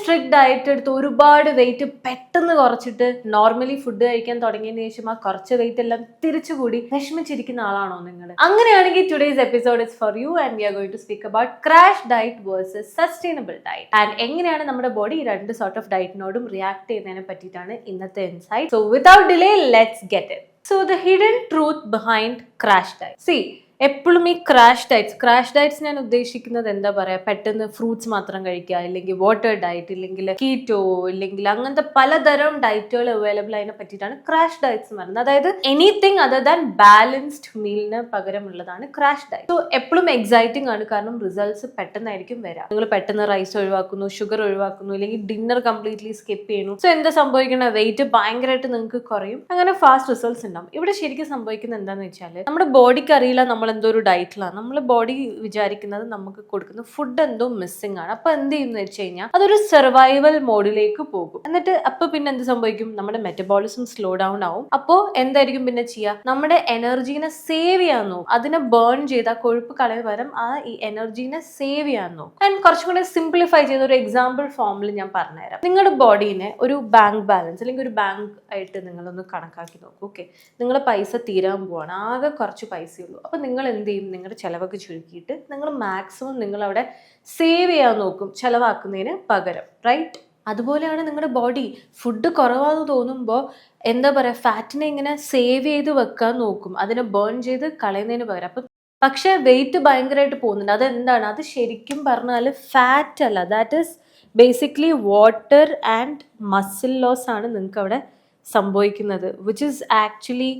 Strict diet എടുത്ത് ഒരുപാട് wait പെട്ടെന്ന് കുറച്ചിട്ട് നോർമലി ഫുഡ് കഴിക്കാൻ തുടങ്ങിയതിന് ശേഷം ആ കുറച്ച് വെയിറ്റ് എല്ലാം തിരിച്ചുകൂടി വിഷമിച്ചിരിക്കുന്ന ആളാണോ നിങ്ങൾ? അങ്ങനെയാണെങ്കിൽ today's episode is for you and we are going to speak about crash diet versus sustainable diet and എങ്ങനെയാണ് നമ്മുടെ ബോഡി ഈ രണ്ട് സോർട്ട് ഓഫ് ഡയറ്റിനോടും റിയാക്ട് ചെയ്യുന്നതിനെ പറ്റിയിട്ടാണ് ഇന്നത്തെ insight. So without delay let's get it. So the hidden truth behind crash diet. See, എപ്പോഴും ഈ crash diets ഞാൻ ഉദ്ദേശിക്കുന്നത് എന്താ പറയാ, പെട്ടെന്ന് ഫ്രൂട്ട്സ് മാത്രം കഴിക്കുക, ഇല്ലെങ്കിൽ വാട്ടർ ഡയറ്റ്, ഇല്ലെങ്കിൽ കീറ്റോ, ഇല്ലെങ്കിൽ അങ്ങനത്തെ പലതരം ഡയറ്റുകൾ അവൈലബിൾ അതിനെ പറ്റിയിട്ടാണ് ക്രാഷ് ഡയറ്റ്സ് എന്ന് പറയുന്നത്. അതായത് എനിത്തിങ് അതർ ദാൻ ബാലൻസ്ഡ് മീലിന് പകരമുള്ളതാണ് ക്രാഷ് ഡയറ്റ്. സോ എപ്പോഴും എക്സൈറ്റിംഗ് ആണ്, കാരണം റിസൾട്ട്സ് പെട്ടെന്നായിരിക്കും വരാം. നിങ്ങൾ പെട്ടെന്ന് റൈസ് ഒഴിവാക്കുന്നു, ഷുഗർ ഒഴിവാക്കുന്നു, ഇല്ലെങ്കിൽ ഡിന്നർ കംപ്ലീറ്റ്ലി സ്കിപ്പ് ചെയ്യുന്നു. സോ എന്താ സംഭവിക്കണ, വെയിറ്റ് ഭയങ്കരമായിട്ട് നിങ്ങൾക്ക് കുറയും, അങ്ങനെ ഫാസ്റ്റ് റിസൾട്ട്സ് ഉണ്ടാവും. ഇവിടെ ശരിക്കും സംഭവിക്കുന്നത് എന്താണെന്ന് വെച്ചാൽ നമ്മുടെ ബോഡിക്ക് അറിയില്ല നമ്മൾ എന്തോ ഒരു ഡയറ്റിലാണ്, നമ്മൾ ബോഡി വിചാരിക്കുന്നത് നമുക്ക് കൊടുക്കുന്ന ഫുഡ് എന്തോ മിസ്സിംഗ് ആണ്. അപ്പൊ എന്ത് ചെയ്യുന്ന വെച്ച് കഴിഞ്ഞാൽ അതൊരു സർവൈവൽ മോഡിലേക്ക് പോകും. എന്നിട്ട് അപ്പൊ പിന്നെ എന്ത് സംഭവിക്കും, നമ്മുടെ മെറ്റബോളിസം സ്ലോ ഡൗൺ ആവും. അപ്പോ എന്തായിരിക്കും പിന്നെ ചെയ്യുക, നമ്മുടെ എനർജീനെ സേവ് ചെയ്യാൻ നോക്കും. അതിനെ ബേൺ ചെയ്ത കൊഴുപ്പ് കളയുന്ന പകരം ആ ഈ എനർജീനെ സേവ് ചെയ്യാൻ നോക്കും. ആൻഡ് കുറച്ചും കൂടെ സിംപ്ലിഫൈ ചെയ്ത ഒരു എക്സാമ്പിൾ ഫോമിൽ ഞാൻ പറഞ്ഞുതരാം. നിങ്ങളുടെ ബോഡീനെ ഒരു ബാങ്ക് ബാലൻസ് അല്ലെങ്കിൽ ഒരു ബാങ്ക് ആയിട്ട് നിങ്ങളൊന്ന് കണക്കാക്കി നോക്കും. ഓക്കെ, നിങ്ങളുടെ പൈസ തീരാൻ പോവാണ്, ആകെ കുറച്ച് പൈസയുള്ളൂ. അപ്പൊ നിങ്ങൾ എന്ത് ചെയ്യും, നിങ്ങളുടെ ചിലവൊക്കെ ചുരുക്കിയിട്ട് നിങ്ങൾ മാക്സിമം നിങ്ങൾ അവിടെ സേവ് ചെയ്യാൻ നോക്കും ചിലവാക്കുന്നതിന് പകരം, റൈറ്റ്? അതുപോലെയാണ് നിങ്ങളുടെ ബോഡി. ഫുഡ് കുറവാന്ന് തോന്നുമ്പോൾ എന്താ പറയുക, ഫാറ്റിനെ ഇങ്ങനെ സേവ് ചെയ്ത് വെക്കാൻ നോക്കും, അതിനെ ബേൺ ചെയ്ത് കളയുന്നതിന് പകരം. അപ്പം പക്ഷെ വെയിറ്റ് ഭയങ്കരമായിട്ട് പോകുന്നുണ്ട്. അതെന്താണ്, അത് ശരിക്കും പറഞ്ഞാൽ ഫാറ്റ് അല്ല, that is basically water and muscle loss ആണ് നിങ്ങൾക്ക് അവിടെ സംഭവിക്കുന്നത്, വിച്ച് ഈസ് ആക്ച്വലി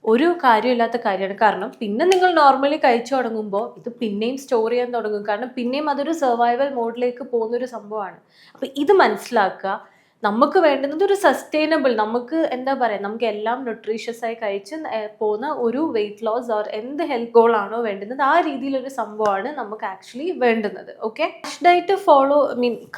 ഒരു കാര്യമില്ലാത്ത കാര്യമാണ്. കാരണം പിന്നെ നിങ്ങൾ നോർമലി കഴിച്ചു തുടങ്ങുമ്പോൾ ഇത് പിന്നെയും സ്റ്റോർ ചെയ്യാൻ തുടങ്ങും, കാരണം പിന്നെയും അതൊരു സർവൈവൽ മോഡിലേക്ക് പോകുന്നൊരു സംഭവമാണ്. അപ്പം ഇത് മനസ്സിലാക്കുക. നമുക്ക് വേണ്ടുന്നത് ഒരു സസ്റ്റൈനബിൾ, നമുക്ക് എന്താ പറയുക, നമുക്ക് എല്ലാം ന്യൂട്രീഷ്യസ് ആയി കഴിച്ച് പോകുന്ന ഒരു വെയിറ്റ് ലോസ് ഓർ എന്ത് ഹെൽത്ത് ഗോൾ ആണോ വേണ്ടുന്നത് ആ രീതിയിലൊരു സംഭവമാണ് നമുക്ക് ആക്ച്വലി വേണ്ടുന്നത്. ഓക്കെ,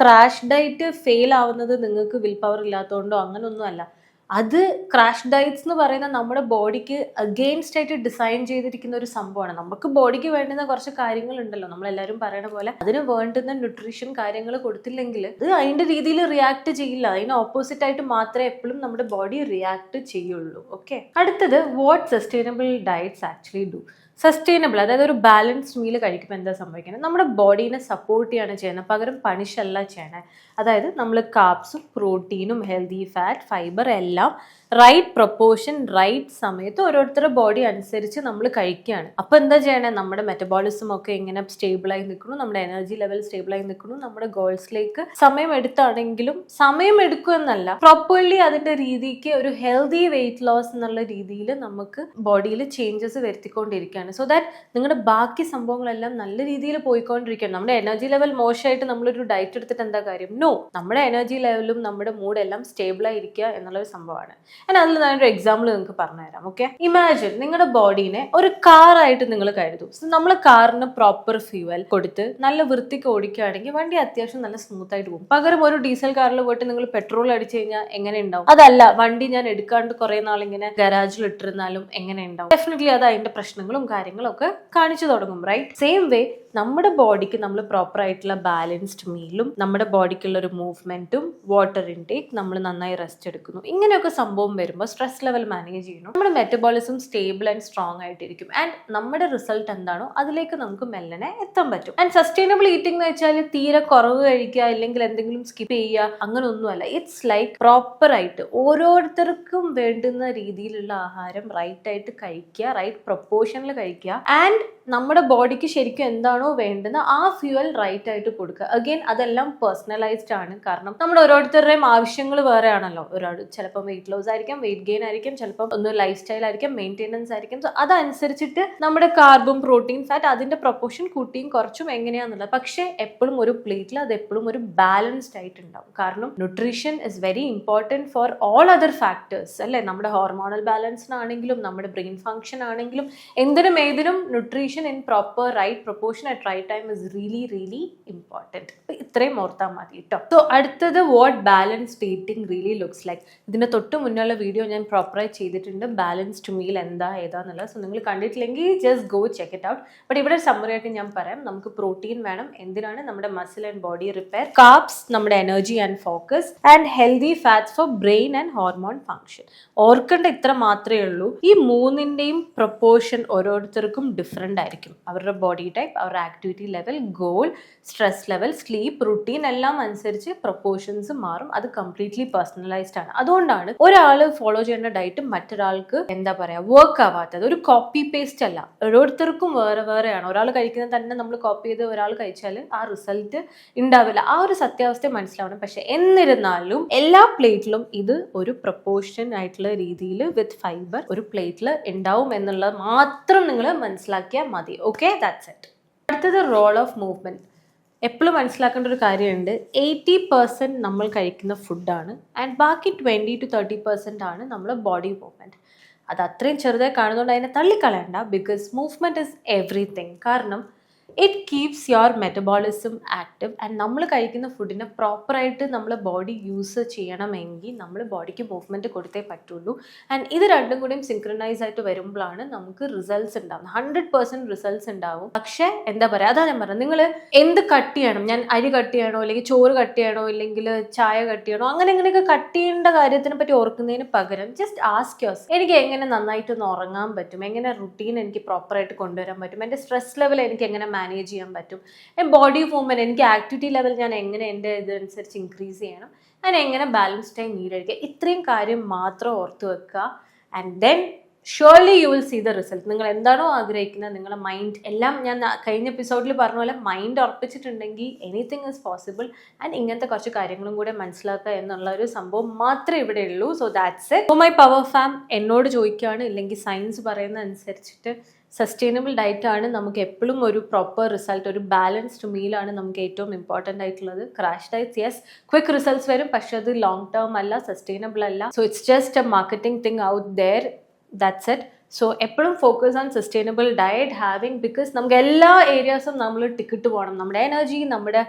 ക്രാഷ് ഡയറ്റ് ഫെയിൽ ആവുന്നത് നിങ്ങൾക്ക് വിൽ പവർ ഇല്ലാത്തതുകൊണ്ടോ അങ്ങനൊന്നും അല്ല. അത് ക്രാഷ് ഡയറ്റ്സ് എന്ന് പറയുന്ന നമ്മുടെ ബോഡിക്ക് അഗെയിൻസ്റ്റ് ആയിട്ട് ഡിസൈൻ ചെയ്തിരിക്കുന്ന ഒരു സംഭവമാണ്. നമുക്ക് ബോഡിക്ക് വേണ്ടുന്ന കുറച്ച് കാര്യങ്ങളുണ്ടല്ലോ, നമ്മളെല്ലാവരും പറയുന്ന പോലെ അതിന് വേണ്ടുന്ന ന്യൂട്രീഷൻ കാര്യങ്ങൾ കൊടുത്തില്ലെങ്കിൽ അത് അതിൻ്റെ രീതിയിൽ റിയാക്ട് ചെയ്യില്ല. അതിന് ഓപ്പോസിറ്റ് ആയിട്ട് മാത്രമേ എപ്പോഴും നമ്മുടെ ബോഡി റിയാക്ട് ചെയ്യുള്ളൂ. ഓക്കെ, അടുത്തത് what sustainable diets actually do. Sustainable, അതായത് ഒരു ബാലൻസ്ഡ് മീൽ കഴിക്കുമ്പോൾ എന്താ സംഭവിക്കുന്നത്, നമ്മുടെ ബോഡീനെ സപ്പോർട്ട് ചെയ്യാണ് ചെയ്യുന്നത്, പകരം പണിഷല്ല ചെയ്യണേ. അതായത് നമ്മൾ കാർബ്സും പ്രോട്ടീനും ഹെൽത്തി ഫാറ്റ് ഫൈബർ എല്ലാം റൈറ്റ് പ്രൊപ്പോർഷൻ റൈറ്റ് സമയത്ത് ഓരോരുത്തരുടെ ബോഡി അനുസരിച്ച് നമ്മൾ കഴിക്കുകയാണ്. അപ്പോൾ എന്താ ചെയ്യണേ, നമ്മുടെ മെറ്റബോളിസം ഒക്കെ ഇങ്ങനെ സ്റ്റേബിളായി നിൽക്കുന്നു, നമ്മുടെ എനർജി ലെവൽ സ്റ്റേബിളായി നിൽക്കുന്നു, നമ്മുടെ ഗോൾസിലേക്ക് സമയം എടുത്താണെങ്കിലും സമയം എടുക്കുമെന്നല്ല, പ്രോപ്പർലി അതിൻ്റെ രീതിക്ക് ഒരു ഹെൽത്തി വെയിറ്റ് ലോസ് എന്നുള്ള രീതിയിൽ നമുക്ക് ബോഡിയിൽ ചേഞ്ചസ് വരുത്തിക്കൊണ്ടിരിക്കുകയാണ്. സോ ദാറ്റ് നിങ്ങളുടെ ബാക്കി സംഭവങ്ങളെല്ലാം നല്ല രീതിയിൽ പോയിക്കൊണ്ടിരിക്കുകയാണ്. നമ്മുടെ എനർജി ലെവൽ മോശമായിട്ട് നമ്മളൊരു ഡയറ്റ് എടുത്തിട്ട് എന്താ കാര്യം? നോ, നമ്മുടെ എനർജി ലെവലും നമ്മുടെ മൂഡ് എല്ലാം സ്റ്റേബിളായിരിക്കുക എന്നുള്ളൊരു സംഭവമാണ്. അതിൽ ഞാനൊരു എക്സാമ്പിൾ നിങ്ങൾക്ക് പറഞ്ഞുതരാം. ഓക്കെ, ഇമാജിൻ നിങ്ങളുടെ ബോഡീനെ ഒരു കാറായിട്ട് നിങ്ങൾ കരുതും. നമ്മൾ കാറിന് പ്രോപ്പർ ഫ്യൂവൽ കൊടുത്ത് നല്ല വൃത്തിക്ക് ഓടിക്കുകയാണെങ്കിൽ വണ്ടി അത്യാവശ്യം നല്ല സ്മൂത്ത് ആയിട്ട് പോകും. പകരം ഒരു ഡീസൽ കാറിൽ പോയിട്ട് നിങ്ങൾ പെട്രോൾ അടിച്ചു കഴിഞ്ഞാൽ എങ്ങനെ ഉണ്ടാവും? അതല്ല, വണ്ടി ഞാൻ എടുക്കാണ്ട് കുറെ നാളിങ്ങനെ ഗരാജിൽ ഇട്ടിരുന്നാലും എങ്ങനെ ഉണ്ടാവും? ഡെഫിനറ്റ്ലി അത് അതിന്റെ പ്രശ്നങ്ങളും കാര്യങ്ങളും ഒക്കെ കാണിച്ചു തുടങ്ങും, റൈറ്റ്? സെയിം വേ നമ്മുടെ ബോഡിക്ക് നമ്മൾ പ്രോപ്പർ ആയിട്ടുള്ള ബാലൻസ്ഡ് മീലും നമ്മുടെ ബോഡിക്കുള്ള ഒരു മൂവ്മെന്റും വാട്ടർ ഇൻടേക്ക്, നമ്മൾ നന്നായി റെസ്റ്റ് എടുക്കുന്നു, ഇങ്ങനെയൊക്കെ സംഭവം വരുമ്പോൾ സ്ട്രെസ് ലെവൽ മാനേജ് ചെയ്യണം, നമ്മുടെ മെറ്റബോളിസം സ്റ്റേബിൾ ആൻഡ് സ്ട്രോങ് ആയിട്ടിരിക്കും. ആൻഡ് നമ്മുടെ റിസൾട്ട് എന്താണോ അതിലേക്ക് നമുക്ക് മെല്ലനെ എത്താൻ പറ്റും. ആൻഡ് സസ്റ്റൈനബിൾ ഈറ്റിംഗ് എന്ന് വെച്ചാൽ തീരെ കുറവ് കഴിക്കുക, അല്ലെങ്കിൽ എന്തെങ്കിലും സ്കിപ്പ് ചെയ്യുക, അങ്ങനെ ഒന്നുമല്ല. ഇറ്റ്സ് ലൈക്ക് പ്രോപ്പർ ആയിട്ട് ഓരോരുത്തർക്കും വേണ്ടുന്ന രീതിയിലുള്ള ആഹാരം റൈറ്റ് ആയിട്ട് കഴിക്കുക, റൈറ്റ് പ്രൊപ്പോർഷനിൽ കഴിക്കുക. ആൻഡ് നമ്മുടെ ബോഡിക്ക് ശരിക്കും എന്താണോ വേണ്ടുന്ന ആ ഫ്യൂവൽ റൈറ്റ് ആയിട്ട് കൊടുക്കുക. അഗെയിൻ അതെല്ലാം പേഴ്സണലൈസ്ഡ് ആണ്, കാരണം നമ്മുടെ ഓരോരുത്തരുടെയും ആവശ്യങ്ങൾ വേറെ ആണല്ലോ. ഒരാൾ ചിലപ്പോൾ വെയിറ്റ് ലോസ് ആയിരിക്കാം, വെയിറ്റ് ഗെയിൻ ആയിരിക്കും, ചിലപ്പോൾ ഒന്ന് ലൈഫ് സ്റ്റൈൽ ആയിരിക്കും, മെയിൻ്റെനൻസ് ആയിരിക്കും. സോ അതനുസരിച്ചിട്ട് നമ്മുടെ കാർബും പ്രോട്ടീൻ ഫാറ്റ് അതിന്റെ പ്രൊപ്പോർഷൻ കൂട്ടിയും കുറച്ചും എങ്ങനെയാന്നുള്ളത്. പക്ഷേ എപ്പോഴും ഒരു പ്ലേറ്റിൽ അത് എപ്പോഴും ഒരു ബാലൻസ്ഡ് ആയിട്ട് ഉണ്ടാവും. കാരണം nutrition is very important for all other factors അല്ലേ. നമ്മുടെ ഹോർമോണൽ ബാലൻസിനാണെങ്കിലും നമ്മുടെ ബ്രെയിൻ ഫംഗ്ഷൻ ആണെങ്കിലും എന്തിനും ഏതിനും nutrition nutrition in proper right proportion at right time is really really important. അപ്പോൾ ഇത്രയും ഓർത്താൽ മതി കേട്ടോ. സോ അടുത്തത് what balanced eating really looks like. ഇതിന് തൊട്ട് മുന്നുള്ള വീഡിയോ ഞാൻ പ്രോപ്പറായി ചെയ്തിട്ടുണ്ട്, ബാലൻസ്ഡ് മീൽ ഏതാന്നുള്ളത്. സോ നിങ്ങൾ കണ്ടിട്ടില്ലെങ്കിൽ just go check it out. But ഇവിടെ സമ്മറി ആയിട്ട് ഞാൻ പറയാം. നമുക്ക് പ്രോട്ടീൻ വേണം. എന്തിനാണ്? നമ്മുടെ muscle and body repair. Carbs നമ്മുടെ energy and focus. And healthy fats for brain and hormone function. ഓർക്കേണ്ട ഇത്ര മാത്രമേ ഉള്ളൂ. ഈ മൂന്നിൻ്റെയും പ്രൊപ്പോർഷൻ ഓരോരുത്തർക്കും ഡിഫറെൻ്റ് ആയിരിക്കും. അവരുടെ ബോഡി ടൈപ്പ്, അവരുടെ activity level, goal, stress level, sleep routine എല്ലാം അനുസരിച്ച് പ്രൊപ്പോർഷൻസ് മാറും. അത് കംപ്ലീറ്റ്ലി പേഴ്സണലൈസ്ഡ് ആണ്. അതുകൊണ്ടാണ് ഒരാൾ ഫോളോ ചെയ്യേണ്ട ഡയറ്റ് മറ്റൊരാൾക്ക് എന്താ പറയുക വർക്ക് ആവാത്തത്. ഒരു കോപ്പി പേസ്റ്റ് അല്ല, ഓരോരുത്തർക്കും വേറെ വേറെയാണ്. ഒരാൾ കഴിക്കുന്നത് തന്നെ നമ്മൾ കോപ്പി ചെയ്ത് ഒരാൾ കഴിച്ചാൽ ആ റിസൾട്ട് ഉണ്ടാവില്ല. ആ ഒരു സത്യാവസ്ഥ മനസ്സിലാവണം. പക്ഷെ എന്നിരുന്നാലും എല്ലാ പ്ലേറ്റിലും ഇത് ഒരു പ്രൊപ്പോർഷൻ ആയിട്ടുള്ള രീതിയിൽ വിത്ത് ഫൈബർ ഒരു പ്ലേറ്റിൽ ഉണ്ടാവും എന്നുള്ളത് മാത്രം നിങ്ങൾ മനസ്സിലാക്കിയാൽ മതി. Okay, that's it. അടുത്തത് റോൾ ഓഫ് മൂവ്മെന്റ്. എപ്പോഴും മനസ്സിലാക്കേണ്ട ഒരു കാര്യമുണ്ട്. 80% നമ്മൾ കഴിക്കുന്ന ഫുഡാണ് ആൻഡ് ബാക്കി 20 to 30% ആണ് നമ്മുടെ ബോഡി മൂവ്മെന്റ്. അത് അത്രയും ചെറുതായി കാണുന്നതുകൊണ്ട് അതിനെ തള്ളിക്കളയണ്ട. Because movement is everything. കാരണം it keeps your metabolism active. And നമ്മൾ കഴിക്കുന്ന ഫുഡിനെ പ്രോപ്പറായിട്ട് നമ്മൾ ബോഡി യൂസ് ചെയ്യണമെങ്കിൽ നമ്മൾ ബോഡിക്ക് മൂവ്മെൻറ്റ് കൊടുത്തേ പറ്റുള്ളൂ. ആൻഡ് ഇത് രണ്ടും കൂടിയും സിങ്ക്രണൈസ് ആയിട്ട് വരുമ്പോഴാണ് നമുക്ക് റിസൾട്ട്സ് ഉണ്ടാകുന്നത്. 100% റിസൾട്ട്സ് ഉണ്ടാവും. പക്ഷേ എന്താ പറയുക, അതാ ഞാൻ പറഞ്ഞത്, നിങ്ങൾ എന്ത് കട്ട് ചെയ്യണം, ഞാൻ അരി കട്ട് ചെയ്യണോ അല്ലെങ്കിൽ ചോറ് കട്ട് ചെയ്യണോ ഇല്ലെങ്കിൽ ചായ കട്ട് ചെയ്യണോ അങ്ങനെ എങ്ങനെയൊക്കെ കട്ട് ചെയ്യേണ്ട കാര്യത്തിനെ പറ്റി ഓർക്കുന്നതിന് പകരം ജസ്റ്റ് ആസ്ക് യോർസ് എനിക്ക് എങ്ങനെ നന്നായിട്ടൊന്ന് ഉറങ്ങാൻ പറ്റും, എങ്ങനെ റുട്ടീൻ എനിക്ക് പ്രോപ്പറായിട്ട് കൊണ്ടുവരാൻ പറ്റും, എൻ്റെ സ്ട്രെസ് ലെവൽ എനിക്ക് എങ്ങനെ മാനേജ് ചെയ്യാൻ പറ്റും, ബോഡി മൂവ്മെന്റ്, എനിക്ക് ആക്ടിവിറ്റി ലെവൽ ഞാൻ എങ്ങനെ എൻ്റെ ഇതനുസരിച്ച് ഇൻക്രീസ് ചെയ്യണം, ഞാൻ എങ്ങനെ ബാലൻസ് ടൈം മീൽ കഴിക്കുക, ഇത്രയും കാര്യം മാത്രം ഓർത്ത് വെക്കുക. And then surely you will see the result. നിങ്ങൾ എന്താണോ ആഗ്രഹിക്കുന്നത്, നിങ്ങളുടെ മൈൻഡ് എല്ലാം ഞാൻ കഴിഞ്ഞ എപ്പിസോഡിൽ പറഞ്ഞ പോലെ മൈൻഡ് ഉറപ്പിച്ചിട്ടുണ്ടെങ്കിൽ എനിത്തിങ് ഈസ് പോസിബിൾ. ആൻഡ് ഇങ്ങനത്തെ കുറച്ച് കാര്യങ്ങളും കൂടെ മനസ്സിലാക്കുക എന്നുള്ള ഒരു സംഭവം മാത്രമേ ഇവിടെ ഉള്ളൂ. So that's it. So my power farm എന്നോട് ചോദിക്കുകയാണ്, ഇല്ലെങ്കിൽ സയൻസ് പറയുന്ന അനുസരിച്ചിട്ട് സസ്റ്റൈനബിൾ ഡയറ്റാണ് നമുക്ക് എപ്പോഴും ഒരു പ്രോപ്പർ റിസൾട്ട്, ഒരു ബാലൻസ്ഡ് മീലാണ് നമുക്ക് ഏറ്റവും ഇമ്പോർട്ടൻ്റ് ആയിട്ടുള്ളത്. Crash diets yes quick results വരും, പക്ഷെ അത് ലോങ് ടേം അല്ല, സസ്റ്റൈനബിൾ അല്ല. So it's just a marketing thing out there. That's it. So എപ്പോഴും focus on sustainable diet having, because നമുക്ക് എല്ലാ ഏരിയാസും നമ്മൾ ടിക്കറ്റ് പോകണം. നമ്മുടെ എനർജി, നമ്മുടെ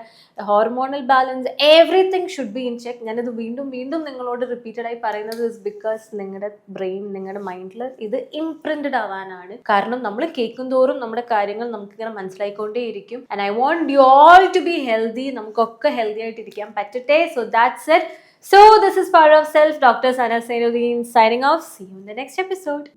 hormonal balance, everything should be in check. ഞാനിത് വീണ്ടും വീണ്ടും നിങ്ങളോട് റിപ്പീറ്റഡായി പറയുന്നത് ഇസ് ബിക്കോസ് നിങ്ങളുടെ ബ്രെയിൻ, നിങ്ങളുടെ മൈൻഡിൽ ഇത് ഇംപ്രിന്റഡ് ആവാനാണ്. കാരണം നമ്മൾ കേൾക്കും തോറും നമ്മുടെ കാര്യങ്ങൾ നമുക്കിങ്ങനെ മനസ്സിലായിക്കൊണ്ടേയിരിക്കും. And I want you all to be healthy. നമുക്കൊക്കെ ഹെൽത്തി ആയിട്ടിരിക്കാൻ പറ്റട്ടെ. So that's it. So this is Power of Self, Dr. Sana Sainuddin signing off. See you in the next episode.